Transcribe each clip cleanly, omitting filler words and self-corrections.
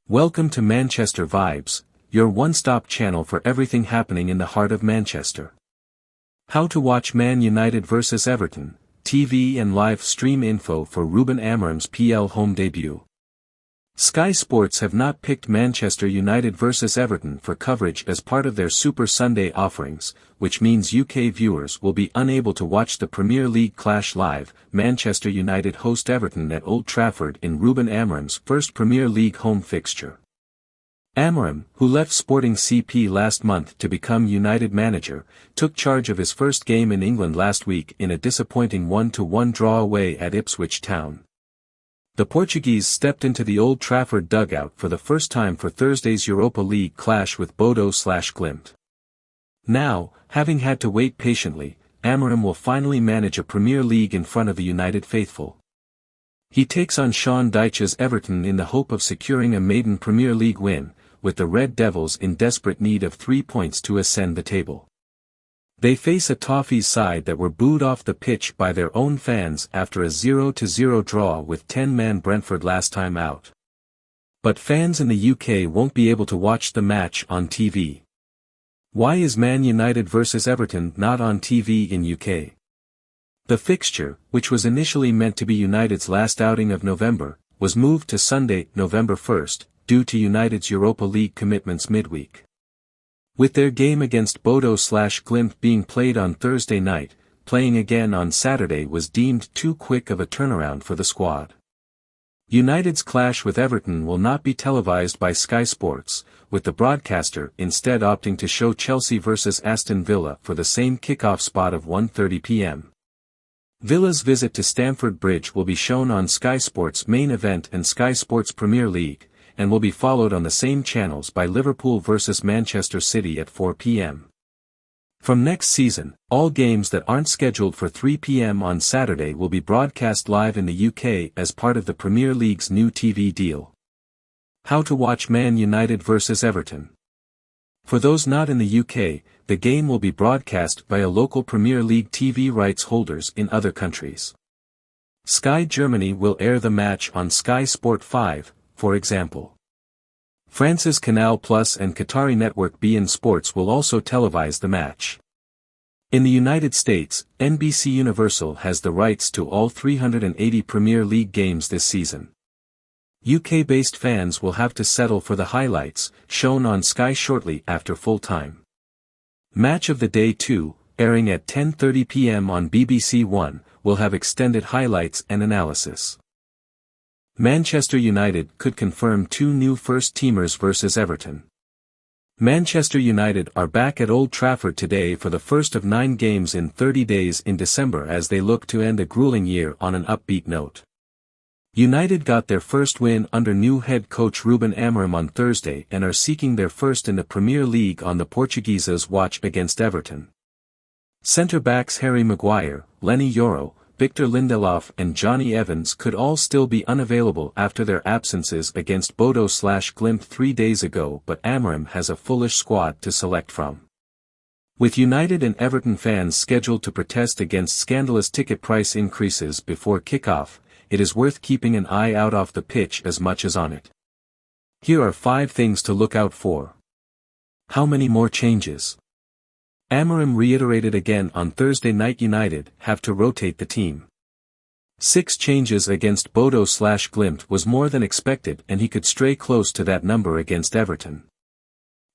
Welcome to Manchester Vibes, your one-stop channel for everything happening in the heart of Manchester. How to watch Man United vs Everton, TV and live stream info for Ruben Amorim's PL home debut. Sky Sports have not picked Manchester United vs Everton for coverage as part of their Super Sunday offerings, which means UK viewers will be unable to watch the Premier League clash live. Manchester United host Everton at Old Trafford in Ruben Amorim's first Premier League home fixture. Amorim, who left Sporting CP last month to become United manager, took charge of his first game in England last week in a disappointing 1-1 draw away at Ipswich Town. The Portuguese stepped into the Old Trafford dugout for the first time for Thursday's Europa League clash with Bodo/Glimt. Now, having had to wait patiently, Amorim will finally manage a Premier League in front of the United faithful. He takes on Sean Dyche's Everton in the hope of securing a maiden Premier League win, with the Red Devils in desperate need of 3 points to ascend the table. They face a Toffees side that were booed off the pitch by their own fans after a 0-0 draw with 10-man Brentford last time out. But fans in the UK won't be able to watch the match on TV. Why is Man United vs Everton not on TV in UK? The fixture, which was initially meant to be United's last outing of November, was moved to Sunday, November 1st, due to United's Europa League commitments midweek. With their game against Bodo/Glimt being played on Thursday night, playing again on Saturday was deemed too quick of a turnaround for the squad. United's clash with Everton will not be televised by Sky Sports, with the broadcaster instead opting to show Chelsea vs Aston Villa for the same kickoff spot of 1:30 p.m. Villa's visit to Stamford Bridge will be shown on Sky Sports Main Event and Sky Sports Premier League, and will be followed on the same channels by Liverpool vs Manchester City at 4 p.m. From next season, all games that aren't scheduled for 3 p.m. on Saturday will be broadcast live in the UK as part of the Premier League's new TV deal. How to watch Man United vs Everton. For those not in the UK, the game will be broadcast by local Premier League TV rights holders in other countries. Sky Germany will air the match on Sky Sport 5, for example. France's Canal Plus and Qatari network beIN Sports will also televise the match. In the United States, NBC Universal has the rights to all 380 Premier League games this season. UK-based fans will have to settle for the highlights, shown on Sky shortly after full time. Match of the Day 2, airing at 10:30 p.m. on BBC One, will have extended highlights and analysis. Manchester United could confirm 2 new first-teamers vs Everton. Manchester United are back at Old Trafford today for the first of 9 games in 30 days in December as they look to end a grueling year on an upbeat note. United got their first win under new head coach Ruben Amorim on Thursday and are seeking their first in the Premier League on the Portuguese's watch against Everton. Centre-backs Harry Maguire, Lenny Yoro, Victor Lindelof and Johnny Evans could all still be unavailable after their absences against Bodo/Glimt 3 days ago, but Amorim has a fullish squad to select from. With United and Everton fans scheduled to protest against scandalous ticket price increases before kickoff, it is worth keeping an eye out off the pitch as much as on it. Here are 5 things to look out for. How many more changes? Amorim reiterated again on Thursday night United have to rotate the team. 6 changes against Bodo/Glimt was more than expected and he could stray close to that number against Everton.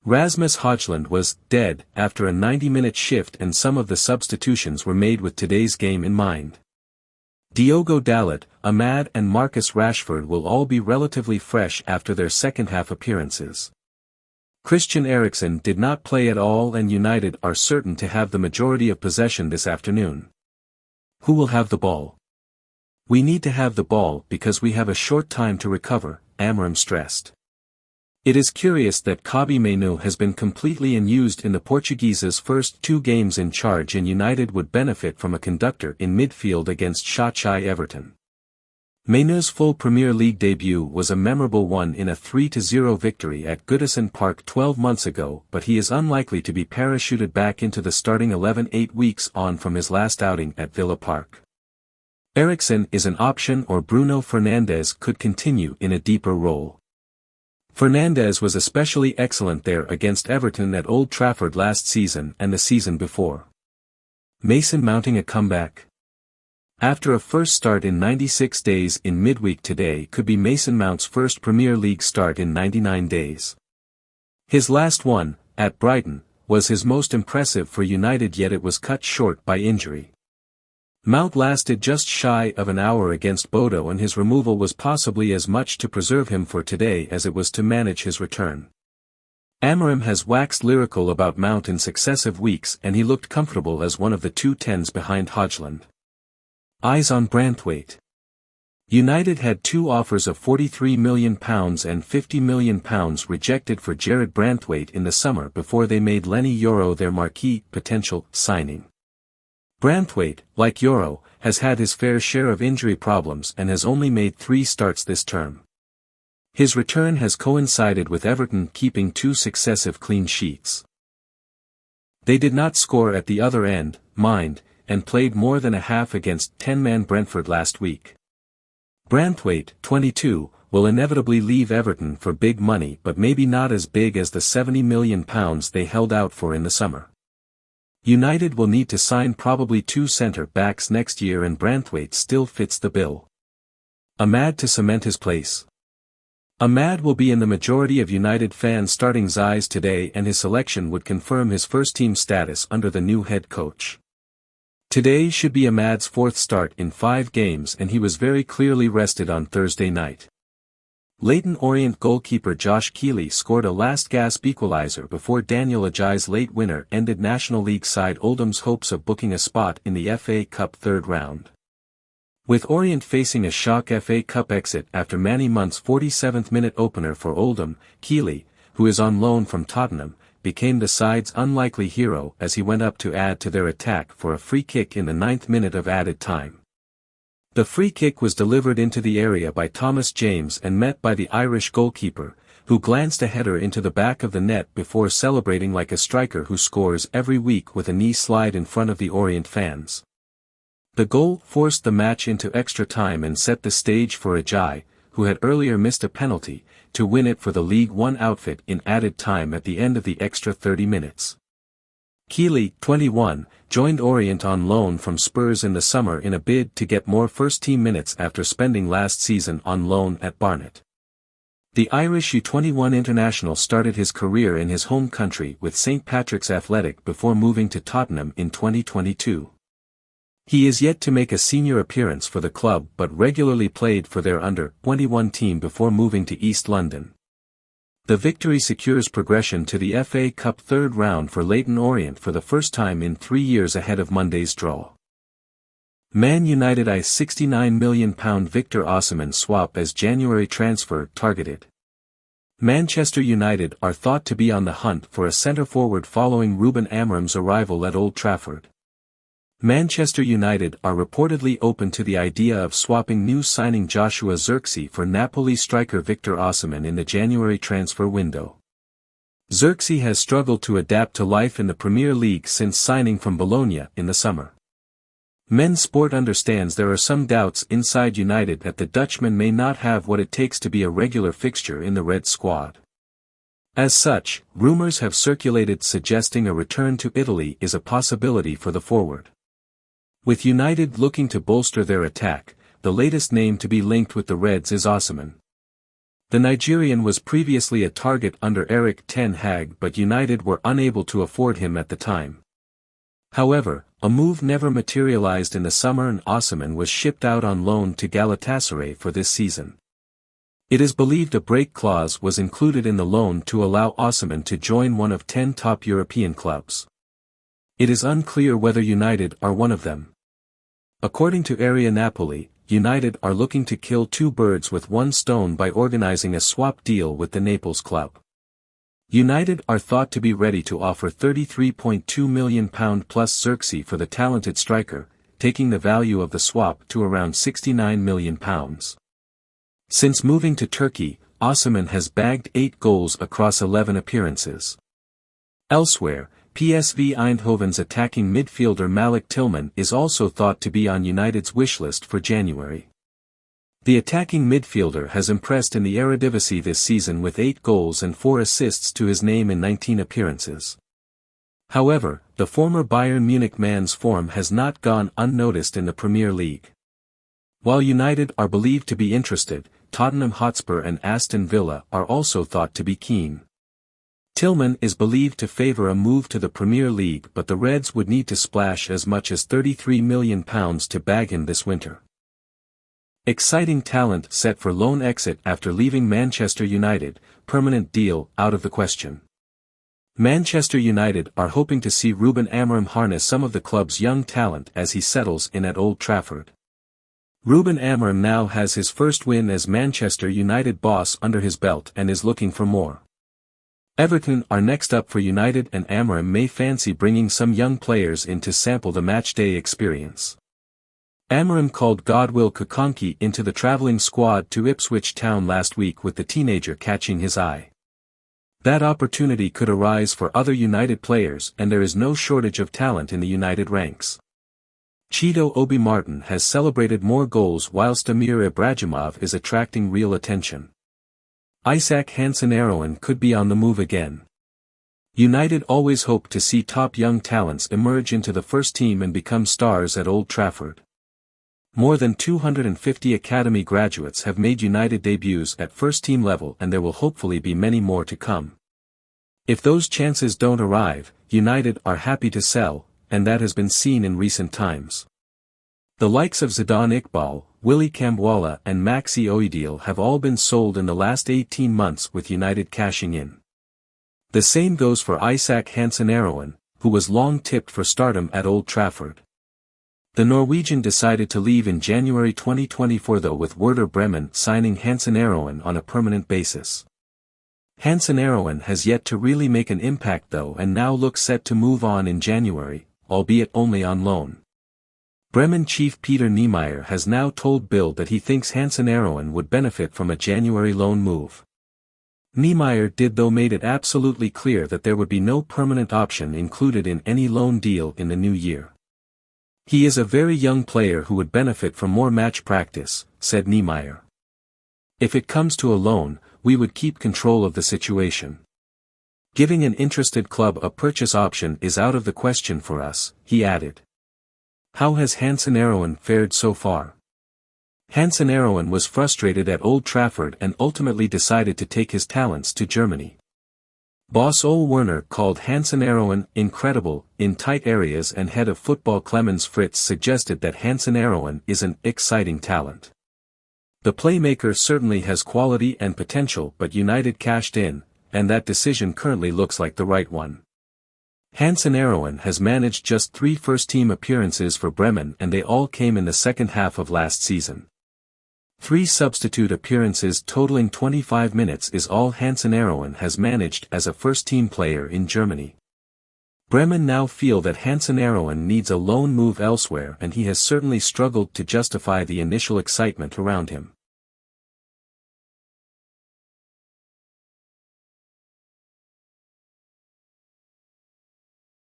Rasmus Højlund was dead after a 90-minute shift and some of the substitutions were made with today's game in mind. Diogo Dalot, Ahmad and Marcus Rashford will all be relatively fresh after their second-half appearances. Christian Eriksen did not play at all and United are certain to have the majority of possession this afternoon. Who will have the ball? We need to have the ball because we have a short time to recover, Amorim stressed. It is curious that Kobbie Mainoo has been completely unused in the Portuguese's first 2 games in charge and United would benefit from a conductor in midfield against shot-shy Everton. Mainoo's full Premier League debut was a memorable one in a 3-0 victory at Goodison Park 12 months ago, but he is unlikely to be parachuted back into the starting 11 8 weeks on from his last outing at Villa Park. Eriksen is an option or Bruno Fernandes could continue in a deeper role. Fernandes was especially excellent there against Everton at Old Trafford last season and the season before. Mason mounting a comeback? After a first start in 96 days in midweek today could be Mason Mount's first Premier League start in 99 days. His last one, at Brighton, was his most impressive for United, yet it was cut short by injury. Mount lasted just shy of an hour against Bodo, and his removal was possibly as much to preserve him for today as it was to manage his return. Amorim has waxed lyrical about Mount in successive weeks, and he looked comfortable as one of the two tens behind Højlund. Eyes on Branthwaite. United had two offers of £43 million and £50 million rejected for Jared Branthwaite in the summer before they made Lenny Yoro their marquee potential signing. Branthwaite, like Yoro, has had his fair share of injury problems and has only made 3 starts this term. His return has coincided with Everton keeping 2 successive clean sheets. They did not score at the other end, mind, and played more than a half against 10-man Brentford last week. Branthwaite, 22, will inevitably leave Everton for big money, but maybe not as big as the £70 million they held out for in the summer. United will need to sign probably 2 centre-backs next year, and Branthwaite still fits the bill. Ahmad to cement his place. Ahmad will be in the majority of United fans' starting eyes today, and his selection would confirm his first-team status under the new head coach. Today should be Ahmad's 4th start in 5 games, and he was very clearly rested on Thursday night. Leyton Orient goalkeeper Josh Keeley scored a last-gasp equaliser before Daniel Ajayi's late winner ended National League side Oldham's hopes of booking a spot in the FA Cup third round. With Orient facing a shock FA Cup exit after Manny Munt's 47th-minute opener for Oldham, Keeley, who is on loan from Tottenham, became the side's unlikely hero as he went up to add to their attack for a free kick in the 9th minute of added time. The free kick was delivered into the area by Thomas James and met by the Irish goalkeeper, who glanced a header into the back of the net before celebrating like a striker who scores every week with a knee slide in front of the Orient fans. The goal forced the match into extra time and set the stage for Ajayi, who had earlier missed a penalty, to win it for the League One outfit in added time at the end of the extra 30 minutes. Keeley, 21, joined Orient on loan from Spurs in the summer in a bid to get more first-team minutes after spending last season on loan at Barnet. The Irish U21 international started his career in his home country with St Patrick's Athletic before moving to Tottenham in 2022. He is yet to make a senior appearance for the club but regularly played for their under-21 team before moving to East London. The victory secures progression to the FA Cup third round for Leyton Orient for the first time in 3 years ahead of Monday's draw. Man United eyes £69 million Victor Osimhen swap as January transfer targeted. Manchester United are thought to be on the hunt for a centre-forward following Ruben Amorim's arrival at Old Trafford. Manchester United are reportedly open to the idea of swapping new signing Joshua Zirkzee for Napoli striker Victor Osimhen in the January transfer window. Zirkzee has struggled to adapt to life in the Premier League since signing from Bologna in the summer. Men's Sport understands there are some doubts inside United that the Dutchman may not have what it takes to be a regular fixture in the Red squad. As such, rumours have circulated suggesting a return to Italy is a possibility for the forward. With United looking to bolster their attack, the latest name to be linked with the Reds is Osimhen. The Nigerian was previously a target under Erik ten Hag, but United were unable to afford him at the time. However, a move never materialized in the summer and Osimhen was shipped out on loan to Galatasaray for this season. It is believed a break clause was included in the loan to allow Osimhen to join one of 10 top European clubs. It is unclear whether United are one of them. According to Area Napoli, United are looking to kill 2 birds with 1 stone by organizing a swap deal with the Naples club. United are thought to be ready to offer £33.2 million plus Zirkzee for the talented striker, taking the value of the swap to around £69 million. Since moving to Turkey, Osimhen has bagged 8 goals across 11 appearances. Elsewhere, PSV Eindhoven's attacking midfielder Malik Tillman is also thought to be on United's wishlist for January. The attacking midfielder has impressed in the Eredivisie this season with 8 goals and 4 assists to his name in 19 appearances. However, the former Bayern Munich man's form has not gone unnoticed in the Premier League. While United are believed to be interested, Tottenham Hotspur and Aston Villa are also thought to be keen. Tillman is believed to favour a move to the Premier League, but the Reds would need to splash as much as £33 million to bag him this winter. Exciting talent set for loan exit after leaving Manchester United, permanent deal out of the question. Manchester United are hoping to see Ruben Amorim harness some of the club's young talent as he settles in at Old Trafford. Ruben Amorim now has his first win as Manchester United boss under his belt and is looking for more. Everton are next up for United, and Amorim may fancy bringing some young players in to sample the matchday experience. Amorim called Godwill Kokonki into the travelling squad to Ipswich Town last week, with the teenager catching his eye. That opportunity could arise for other United players, and there is no shortage of talent in the United ranks. Cheeto Obi Martin has celebrated more goals whilst Amir Ibrahimov is attracting real attention. Isaac Hansen-Arowen could be on the move again. United always hope to see top young talents emerge into the first team and become stars at Old Trafford. More than 250 academy graduates have made United debuts at first-team level, and there will hopefully be many more to come. If those chances don't arrive, United are happy to sell, and that has been seen in recent times. The likes of Zidane Iqbal, Willy Kambwala and Maxi Oidil have all been sold in the last 18 months, with United cashing in. The same goes for Isaac Hansen-Arowen, who was long tipped for stardom at Old Trafford. The Norwegian decided to leave in January 2024 though, with Werder Bremen signing Hansen-Arowen on a permanent basis. Hansen-Arowen has yet to really make an impact though, and now looks set to move on in January, albeit only on loan. Bremen chief Peter Niemeyer has now told Bild that he thinks Hansen-Arowen would benefit from a January loan move. Niemeyer did though made it absolutely clear that there would be no permanent option included in any loan deal in the new year. He is a very young player who would benefit from more match practice, said Niemeyer. If it comes to a loan, we would keep control of the situation. Giving an interested club a purchase option is out of the question for us, he added. How has Hansen-Arowen fared so far? Hansen-Arowen was frustrated at Old Trafford and ultimately decided to take his talents to Germany. Boss Ole Werner called Hansen-Arowen incredible in tight areas, and head of football Clemens Fritz suggested that Hansen-Arowen is an exciting talent. The playmaker certainly has quality and potential, but United cashed in, and that decision currently looks like the right one. Hansen-Arowen has managed just 3 first-team appearances for Bremen, and they all came in the second half of last season. 3 substitute appearances totaling 25 minutes is all Hansen-Arowen has managed as a first-team player in Germany. Bremen now feel that Hansen-Arowen needs a loan move elsewhere, and he has certainly struggled to justify the initial excitement around him.